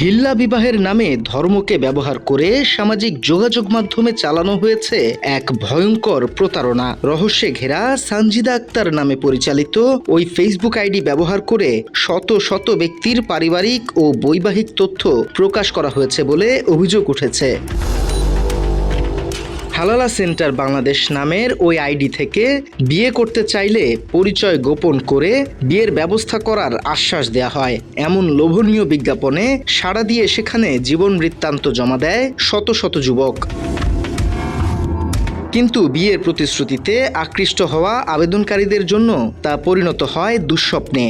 হিল্লা বিবাহের নামে ধর্মকে ব্যবহার করে সামাজিক যোগাযোগ মাধ্যমে চালানো হয়েছে এক ভয়ঙ্কর প্রতারণা। রহস্যে ঘেরা সানজিদা আক্তার নামে পরিচালিত ওই ফেসবুক আইডি ব্যবহার করে শত শত ব্যক্তির পারিবারিক ও বৈবাহিক তথ্য প্রকাশ করা হয়েছে বলে অভিযোগ উঠেছে। হালালা সেন্টার বাংলাদেশ নামের ওই আইডি থেকে বিয়ে করতে চাইলে পরিচয় গোপন করে বিয়ের ব্যবস্থা করার আশ্বাস দেয়া হয়। এমন লোভনীয় বিজ্ঞাপনে সাড়া দিয়ে সেখানে জীবন বৃত্তান্ত জমা দেয় শত শত যুবক। কিন্তু বিয়ের প্রতিশ্রুতিতে আকৃষ্ট হওয়া আবেদনকারীদের জন্য তা পরিণত হয় দুঃস্বপ্নে।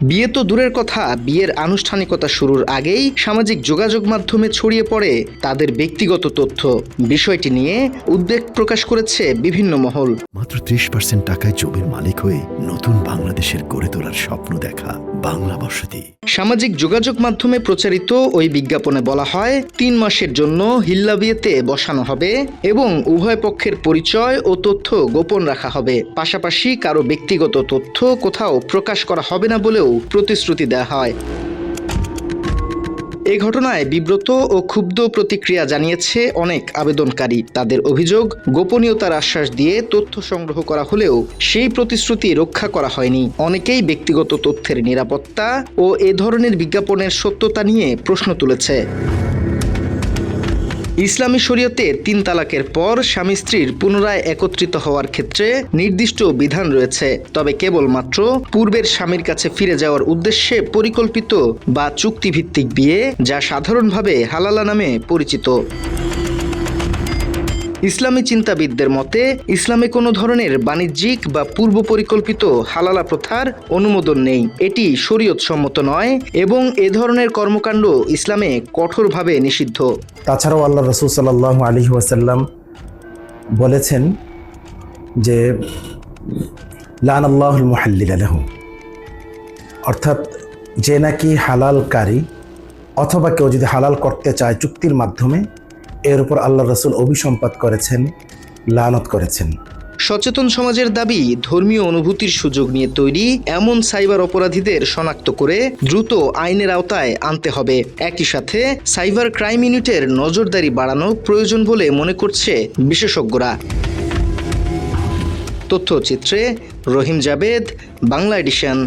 বিয়ে তো দূরের কথা, বিয়ের আনুষ্ঠানিকতা শুরুর আগেই সামাজিক যোগাযোগ মাধ্যমে ছড়িয়ে পড়ে তাদের ব্যক্তিগত তথ্য। বিষয়টি নিয়ে উদ্বেগ প্রকাশ করেছে বিভিন্ন মহল। মাত্র 30% টাকায় জমির মালিক হয়ে নতুন বাংলাদেশের গড়ে তোলার স্বপ্ন দেখা বাংলা বসতি। সামাজিক যোগাযোগ মাধ্যমে প্রচারিত ওই বিজ্ঞাপনে বলা হয় 3 মাসের জন্য হিল্লা বিয়েতে বসানো হবে এবং উভয় পক্ষের পরিচয় ও তথ্য গোপন রাখা হবে। পাশাপাশি কারো ব্যক্তিগত তথ্য কোথাও প্রকাশ করা হবে না বলেও প্রতিশ্রুতি দেওয়া হয়। এই ঘটনায় বিব্রত ও ক্ষুব্ধ প্রতিক্রিয়া জানিয়েছে অনেক আবেদনকারী। তাদের অভিযোগ, গোপনীয়তার আশ্বাস দিয়ে তথ্য সংগ্রহ করা হলেও সেই প্রতিশ্রুতি রক্ষা করা হয়নি। অনেকেই ব্যক্তিগত তথ্যের নিরাপত্তা ও এ ধরনের বিজ্ঞাপনের সত্যতা নিয়ে প্রশ্ন তুলেছে। ইসলামী শরীয়তে 3 তালাকের পর স্বামী স্ত্রীর পুনরায় একত্রিত হওয়ার ক্ষেত্রে নির্দিষ্ট বিধান রয়েছে, তবে কেবলমাত্র পূর্বের স্বামীর কাছে ফিরে যাওয়ার উদ্দেশ্যে পরিকল্পিত বা চুক্তিভিত্তিক বিয়ে, যা সাধারণভাবে হালালা নামে পরিচিত। ইসলামী চিন্তাবিদদের মতে ইসলামে কোনো ধরনের বাণিজ্যিক বা পূর্ব পরিকল্পিত হালালা প্রথার অনুমোদন নেই। এটি শরীয়ত সম্মত নয় এবং এ ধরনের কর্মকাণ্ড ইসলামে কঠোরভাবে নিষিদ্ধ। তাছাড়াও আল্লাহ রাসূল সাল্লাল্লাহু আলাইহি ওয়াসাল্লাম বলেছেন যে লানাল্লাহুল মুহাল্লিলা লাহু, অর্থাৎ যে নাকি হালালকারী অথবা কেউ যদি হালাল করতে চায় চুক্তির মাধ্যমে, এর উপর আল্লাহ রাসূল অভিসম্পাত করেছেন, লানত করেছেন। সচেতন সমাজের দাবি, ধর্মীয় অনুভূতির সুযোগ নিয়ে তৈরি এমন সাইবার অপরাধীদের শনাক্ত করে দ্রুত আইনের আওতায় আনতে হবে। একই সাথে সাইবার ক্রাইম ইউনিটের নজরদারি বাড়ানো প্রয়োজন বলে মনে করছে বিশেষজ্ঞরা। তথ্যচিত্রে রহিম জাবেদ, বাংলা এডিশন।